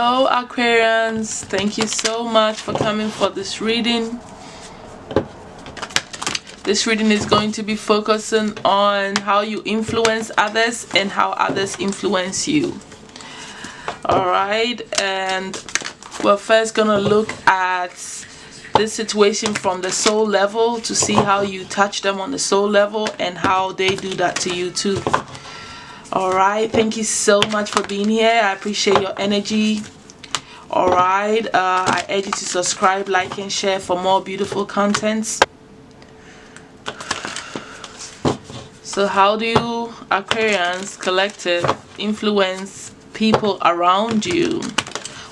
Hello Aquarians, thank you so much for coming for this reading. This reading is going to be focusing on how you influence others and how others influence you. Alright, and we're first gonna look at this situation from the soul level to see how you touch them on the soul level and how they do that to you too. Alright, thank you so much for being here. I appreciate your energy. Alright, I urge you to subscribe, like and share for more beautiful contents. So how do you Aquarians collective influence people around you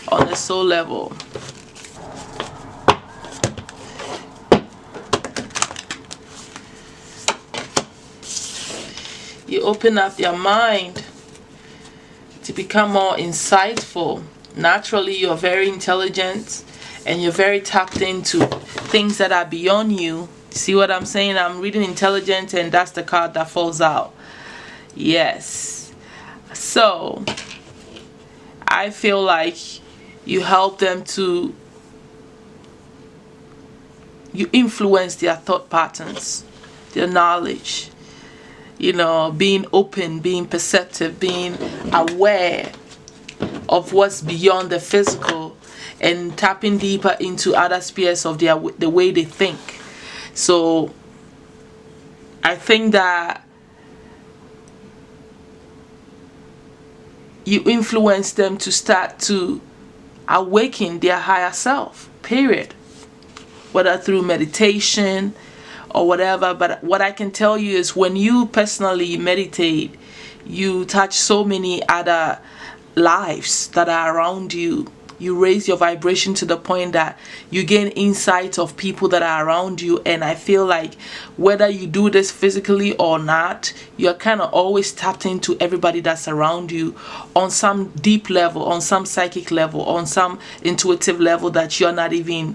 on the soul level? You open up your mind to become more insightful. Naturally, you're very intelligent and you're very tapped into things that are beyond you. See what I'm saying? I'm reading intelligent and that's the card that falls out. Yes. So, I feel like you help them to, you influence their thought patterns, their knowledge. You know, being open, being perceptive, being aware of what's beyond the physical and tapping deeper into other spheres of the way they think. So I think that you influence them to start to awaken their higher self, period. Whether through meditation or whatever, but what I can tell you is when you personally meditate, you touch so many other lives that are around you. You raise your vibration to the point that you gain insight of people that are around you, and I feel like whether you do this physically or not, you're kind of always tapped into everybody that's around you on some deep level, on some psychic level, on some intuitive level that you're not even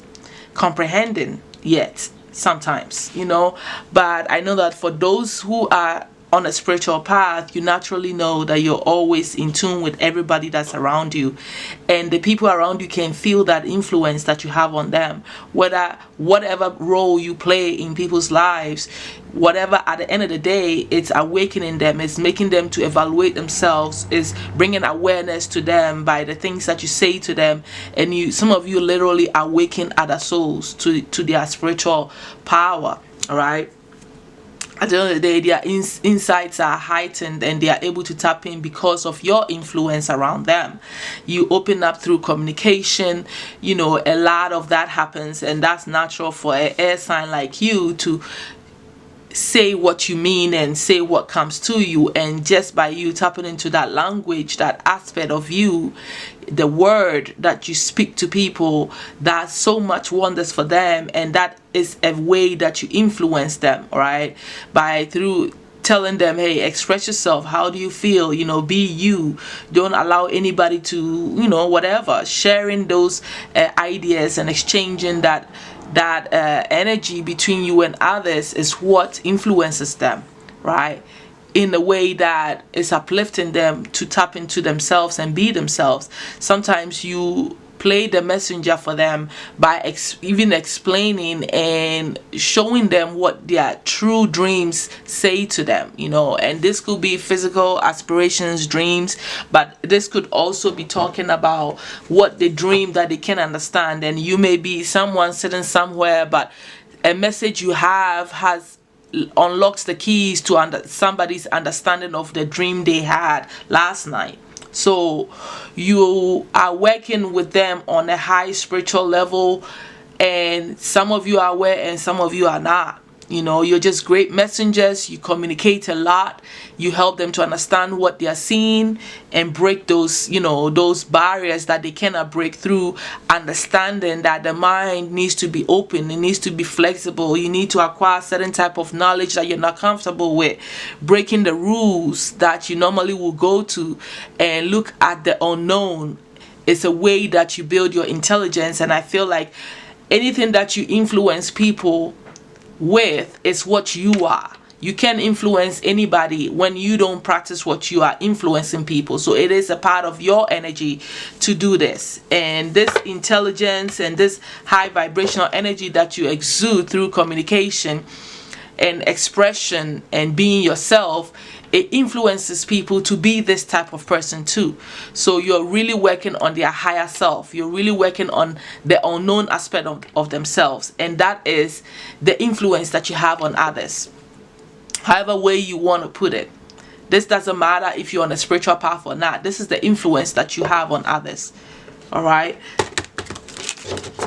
comprehending yet. Sometimes, you know, but I know that for those who are on a spiritual path, you naturally know that you're always in tune with everybody that's around you, and the people around you can feel that influence that you have on them, whatever role you play in people's lives, whatever, at the end of the day, it's awakening them, it's making them to evaluate themselves, is bringing awareness to them by the things that you say to them, and some of you literally awaken other souls to their spiritual power. All right, at the end of the day, their insights are heightened and they are able to tap in because of your influence around them. You open up through communication, you know, a lot of that happens, and that's natural for an air sign like you to say what you mean and say what comes to you. And just by you tapping into that language, that aspect of you, the word that you speak to people, that's so much wonders for them, and that is a way that you influence them, all right, by through telling them, hey, express yourself, how do you feel, you know, be you, don't allow anybody to, you know, whatever, sharing those ideas and exchanging that energy between you and others is what influences them, right, in a way that is uplifting them to tap into themselves and be themselves. Sometimes you play the messenger for them by even explaining and showing them what their true dreams say to them, you know, and this could be physical aspirations, dreams, but this could also be talking about what they dream that they can understand. And you may be someone sitting somewhere, but a message you have unlocks the keys to somebody's understanding of the dream they had last night. So you are working with them on a high spiritual level, and some of you are aware and some of you are not. You know, you're just great messengers. You communicate a lot. You help them to understand what they are seeing and break those, you know, those barriers that they cannot break through, understanding that the mind needs to be open, it needs to be flexible. You need to acquire certain type of knowledge that you're not comfortable with, breaking the rules that you normally will go to and look at the unknown. It's a way that you build your intelligence, and I feel like anything that you influence people with is what you are. You can't influence anybody when you don't practice what you are influencing people. So it is a part of your energy to do this. And this intelligence and this high vibrational energy that you exude through communication and expression and being yourself, it influences people to be this type of person too. So you're really working on their higher self. You're really working on the unknown aspect of themselves. And that is the influence that you have on others. However way you want to put it. This doesn't matter if you're on a spiritual path or not. This is the influence that you have on others. All right?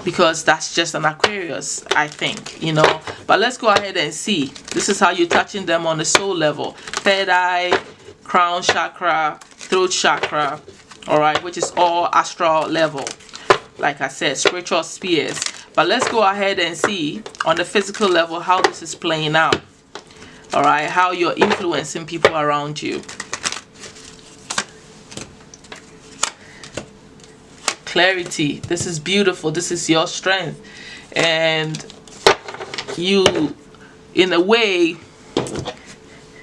Because that's just an Aquarius, I think, you know. But let's go ahead and see. This is how you're touching them on the soul level. Third eye, crown chakra, throat chakra, all right, which is all astral level. Like I said, spiritual spheres. But let's go ahead and see on the physical level how this is playing out. All right, how you're influencing people around you. Clarity. This is beautiful. This is your strength. And you, in a way,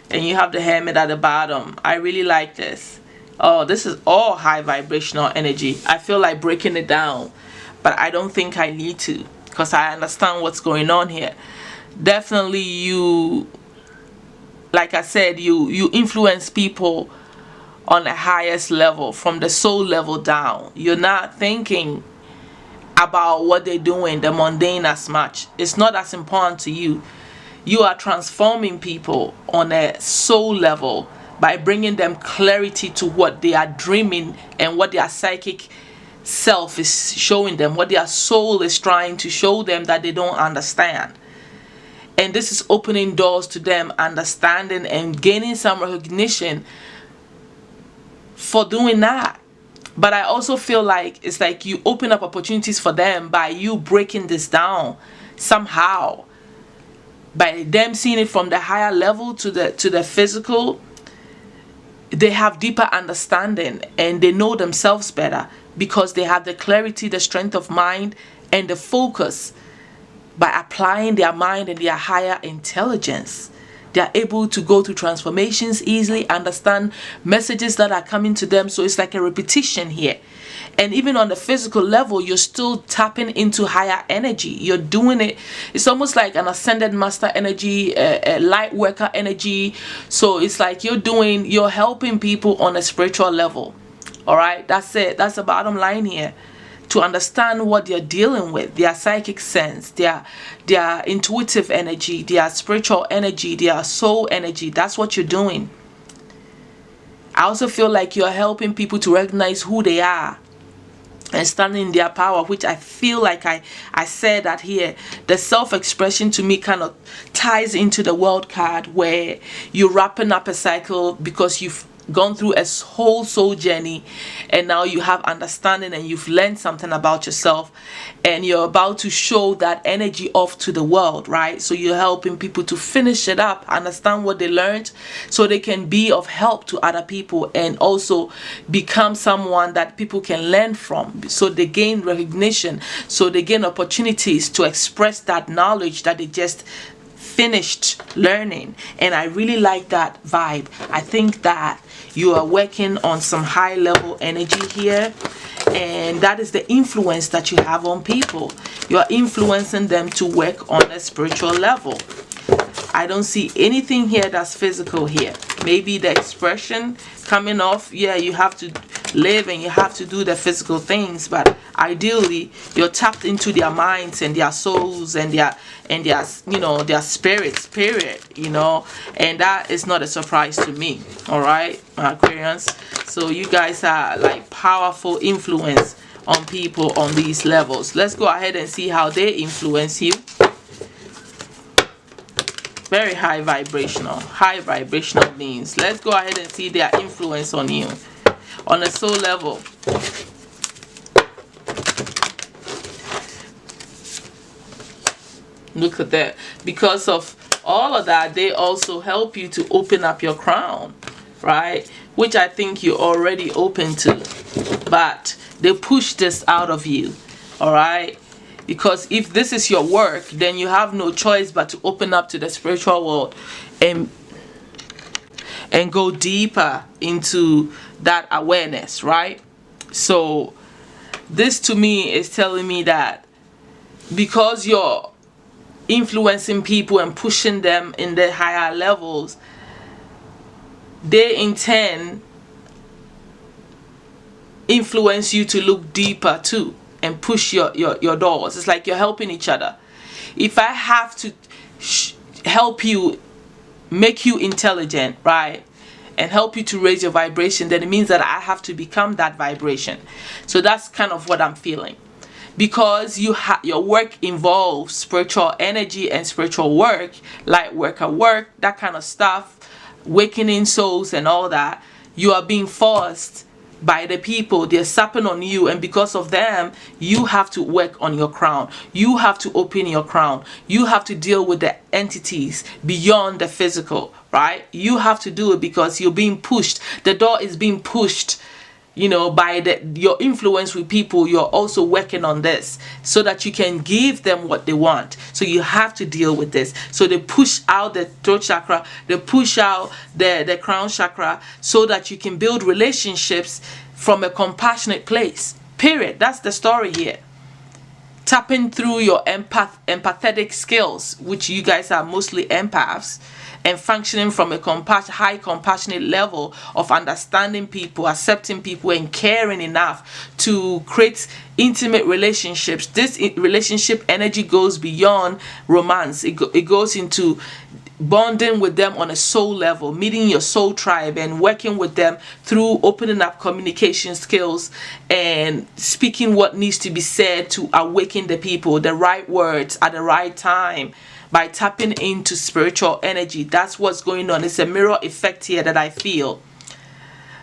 and you have the Hermit at the bottom. I really like this. Oh, this is all high vibrational energy. I feel like breaking it down, but I don't think I need to, because I understand what's going on here. Definitely you, like I said, you influence people on the highest level, from the soul level down. You're not thinking about what they're doing, the mundane, as much. It's not as important to you. You are transforming people on a soul level by bringing them clarity to what they are dreaming and what their psychic self is showing them, what their soul is trying to show them that they don't understand. And this is opening doors to them understanding and gaining some recognition for doing that. But I also feel like it's like you open up opportunities for them by you breaking this down somehow, by them seeing it from the higher level to the physical. They have deeper understanding and they know themselves better because they have the clarity, the strength of mind, and the focus. By applying their mind and their higher intelligence, they are able to go through transformations easily, understand messages that are coming to them. So it's like a repetition here. And even on the physical level, you're still tapping into higher energy. You're doing it. It's almost like an ascended master energy, a light worker energy. So it's like you're helping people on a spiritual level. All right, that's it. That's the bottom line here. To understand what they're dealing with, their psychic sense, their intuitive energy, their spiritual energy, their soul energy. That's what you're doing. I also feel like you're helping people to recognize who they are and stand in their power, which I feel like I said that here. The self-expression to me kind of ties into the world card, where you're wrapping up a cycle because you've gone through a whole soul journey and now you have understanding and you've learned something about yourself and you're about to show that energy off to the world, right? So you're helping people to finish it up, understand what they learned, so they can be of help to other people and also become someone that people can learn from. So they gain recognition, so they gain opportunities to express that knowledge that they just finished learning. And I really like that vibe. I think that you are working on some high level energy here, and that is the influence that you have on people. You are influencing them to work on a spiritual level. I don't see anything here that's physical here. Maybe the expression coming off, yeah, you have to live and you have to do the physical things, but ideally you're tapped into their minds and their souls and their you know, their spirits, period, you know. And that is not a surprise to me. All right, Aquarians. So you guys are like powerful influence on people on these levels. Let's go ahead and see how they influence you. Very high vibrational beings. Let's go ahead and see their influence on you on a soul level. Look at that. Because of all of that, they also help you to open up your crown, right? Which I think you're already open to, but they push this out of you. All right, because if this is your work, then you have no choice but to open up to the spiritual world and go deeper into that awareness, right? So this to me is telling me that because you're influencing people and pushing them in the higher levels, they in turn influence you to look deeper too and push your doors. It's like you're helping each other. If I have to help you, make you intelligent, right, and help you to raise your vibration, then it means that I have to become that vibration. So that's kind of what I'm feeling. Because your work involves spiritual energy and spiritual work, light worker work, that kind of stuff, awakening souls and all that, you are being forced by the people. They're sapping on you, and because of them, you have to work on your crown. You have to open your crown. You have to deal with the entities beyond the physical, right? You have to do it because you're being pushed. The door is being pushed, you know, by your influence with people. You're also working on this so that you can give them what they want. So you have to deal with this. So they push out the throat chakra, they push out the crown chakra, so that you can build relationships from a compassionate place. Period. That's the story here. Tapping through your empathetic skills, which you guys are mostly empaths, and functioning from a high compassionate level of understanding people, accepting people, and caring enough to create intimate relationships. This relationship energy goes beyond romance. It goes into bonding with them on a soul level, meeting your soul tribe and working with them through opening up communication skills and speaking what needs to be said to awaken the people, the right words at the right time, by tapping into spiritual energy. That's what's going on. It's a mirror effect here that I feel.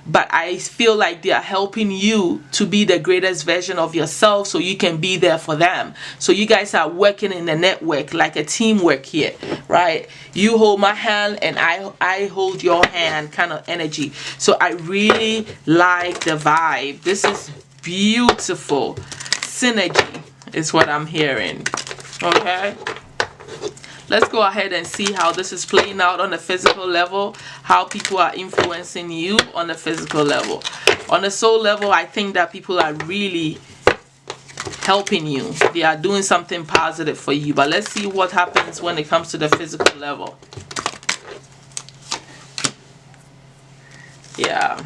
But I feel like they are helping you to be the greatest version of yourself so you can be there for them. So you guys are working in a network, like a teamwork here, right? You hold my hand and I hold your hand kind of energy. So I really like the vibe. This is beautiful. Synergy is what I'm hearing. Okay? Let's go ahead and see how this is playing out on the physical level, how people are influencing you on the physical level. On the soul level, I think that people are really helping you. They are doing something positive for you. But let's see what happens when it comes to the physical level. Yeah.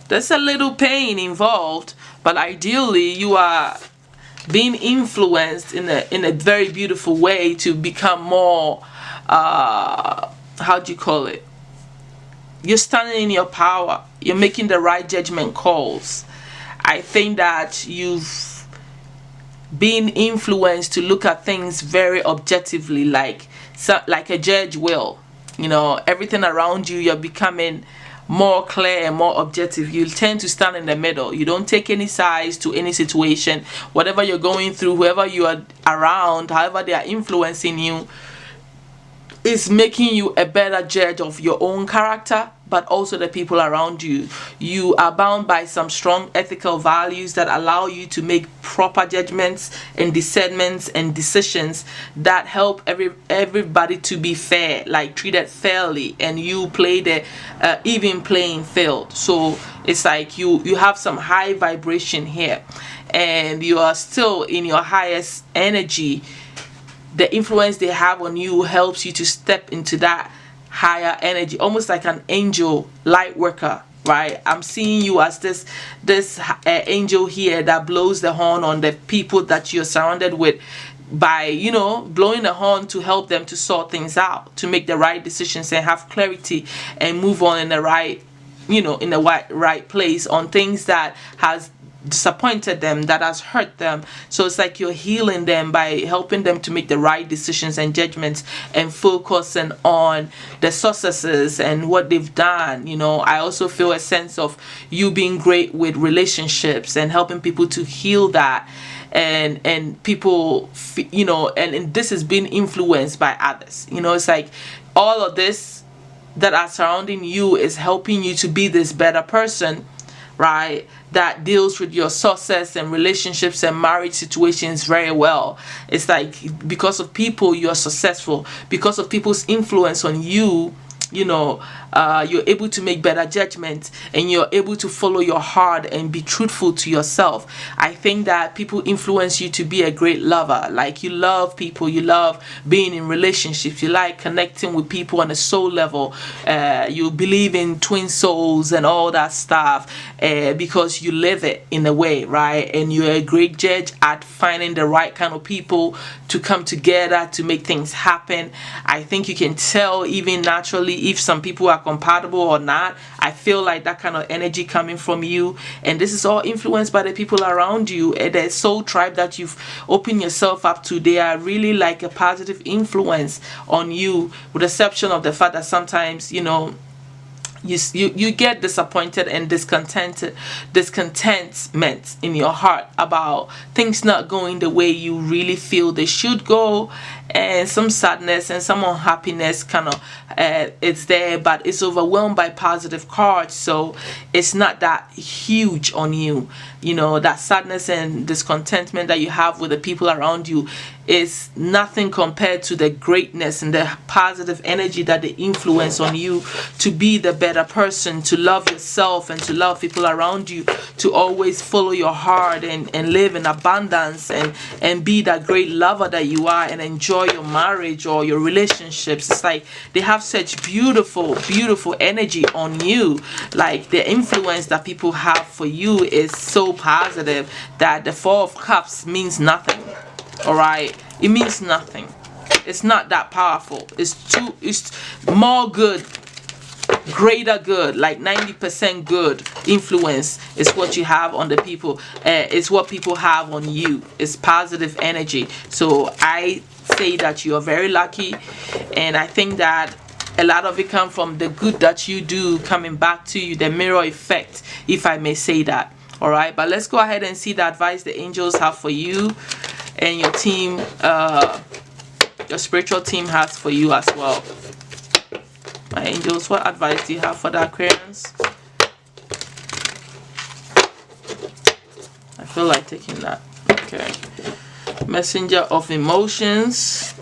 There's a little pain involved. But ideally, you are being influenced in a very beautiful way to become more, how do you call it? You're standing in your power. You're making the right judgment calls. I think that you've been influenced to look at things very objectively, like a judge will. You know, everything around you, you're becoming more clear and more objective. You tend to stand in the middle. You don't take any sides to any situation. Whatever you're going through, whoever you are around, however they are influencing you, is making you a better judge of your own character, but also the people around you. You are bound by some strong ethical values that allow you to make proper judgments and discernments and decisions that help everybody to be fair, like treated fairly, and you play the even playing field. So it's like you have some high vibration here, and you are still in your highest energy. The influence they have on you helps you to step into that higher energy, almost like an angel light worker, right? I'm seeing you as this angel here that blows the horn on the people that you're surrounded with, by, you know, blowing the horn to help them to sort things out, to make the right decisions and have clarity and move on in the right, you know, in the right place on things that has disappointed them, that has hurt them. So it's like you're healing them by helping them to make the right decisions and judgments and focusing on the successes and what they've done. You know, I also feel a sense of you being great with relationships and helping people to heal that, and people, you know, and this is being influenced by others. You know, it's like all of this that are surrounding you is helping you to be this better person, right, that deals with your success and relationships and marriage situations very well. It's like because of people you're successful, because of people's influence on you, you know, you're able to make better judgments, and you're able to follow your heart and be truthful to yourself. I think that people influence you to be a great lover. Like, you love people, you love being in relationships, you like connecting with people on a soul level. You believe in twin souls and all that stuff, because you live it in a way, right? And you're a great judge at finding the right kind of people to come together to make things happen. I think you can tell even naturally if some people are compatible or not. I feel like that kind of energy coming from you, and this is all influenced by the people around you. And the soul tribe that you've opened yourself up to, they are really like a positive influence on you, with the exception of the fact that sometimes, you know, you get disappointed and discontentment in your heart about things not going the way you really feel they should go, and some sadness and some unhappiness kind of it's there, but it's overwhelmed by positive cards, so it's not that huge on you. You know, that sadness and discontentment that you have with the people around you is nothing compared to the greatness and the positive energy that they influence on you to be the better person, to love yourself and to love people around you, to always follow your heart and live in abundance and be that great lover that you are, and enjoy your marriage or your relationships. It's like they have such beautiful energy on you. Like, the influence that people have for you is so positive that the Four of Cups means nothing. All right, it means nothing. It's not that powerful. It's more good, greater good, like 90% good influence is what you have on the people. It's what people have on you. It's positive energy. So I say that you are very lucky, and I think that a lot of it comes from the good that you do coming back to you, the mirror effect, if I may say that. All right, but let's go ahead and see the advice the angels have for you and your team, your spiritual team has for you as well. My angels, what advice do you have for the Aquarians? I feel like taking that. Okay. Messenger of emotions.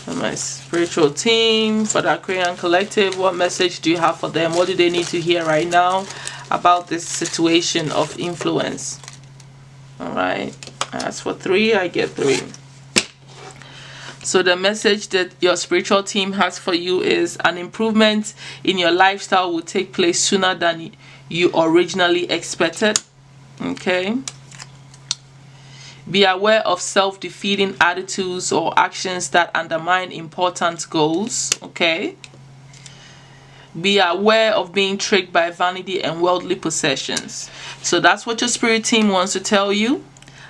And my spiritual team for the Aquarian collective, what message do you have for them? What do they need to hear right now about this situation of influence? All right. As for 3, I get 3. So the message that your spiritual team has for you is an improvement in your lifestyle will take place sooner than you originally expected. Okay. Be aware of self-defeating attitudes or actions that undermine important goals. Okay. Be aware of being tricked by vanity and worldly possessions. So that's what your spirit team wants to tell you.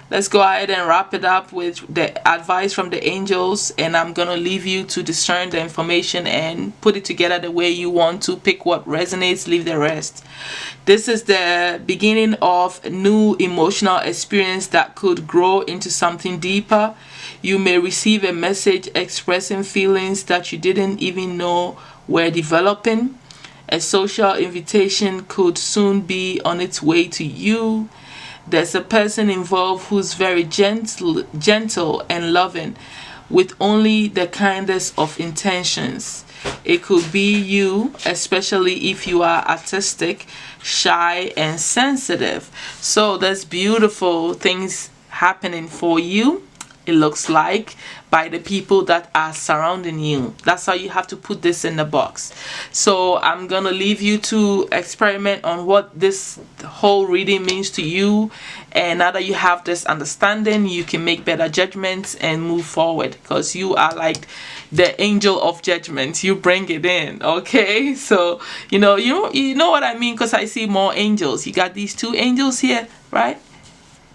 Let's go ahead and wrap it up with the advice from the angels, and I'm going to leave you to discern the information and put it together the way you want to. Pick what resonates, leave the rest. This is the beginning of a new emotional experience that could grow into something deeper. You may receive a message expressing feelings that you didn't even know were developing. A social invitation could soon be on its way to you. There's a person involved who's very gentle and loving, with only the kindest of intentions. It could be you, especially if you are artistic, shy, and sensitive. So there's beautiful things happening for you, it looks like, by the people that are surrounding you. That's how you have to put this in the box. So I'm gonna leave you to experiment on what this whole reading means to you, and now that you have this understanding, you can make better judgments and move forward, because you are like the angel of judgment. You bring it in. Okay, so you know what I mean, because I see more angels. You got these 2 angels here, right?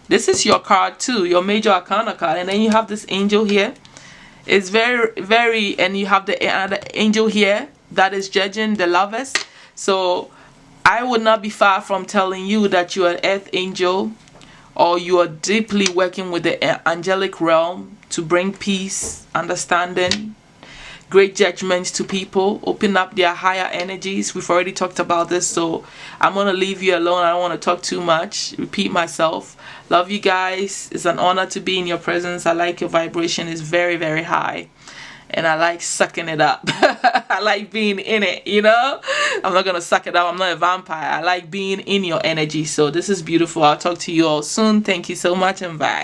This is your card too, your major arcana card, and then you have this angel here. It's very, and you have the other angel here that is judging the lovers. So I would not be far from telling you that you are an earth angel, or you are deeply working with the angelic realm to bring peace, understanding, great judgments to people, open up their higher energies. We've already talked about this, so I'm going to leave you alone. I don't want to talk too much, repeat myself. Love you guys. It's an honor to be in your presence. I like your vibration. It's very, very high. And I like sucking it up. I like being in it, you know? I'm not going to suck it up. I'm not a vampire. I like being in your energy. So this is beautiful. I'll talk to you all soon. Thank you so much, and bye.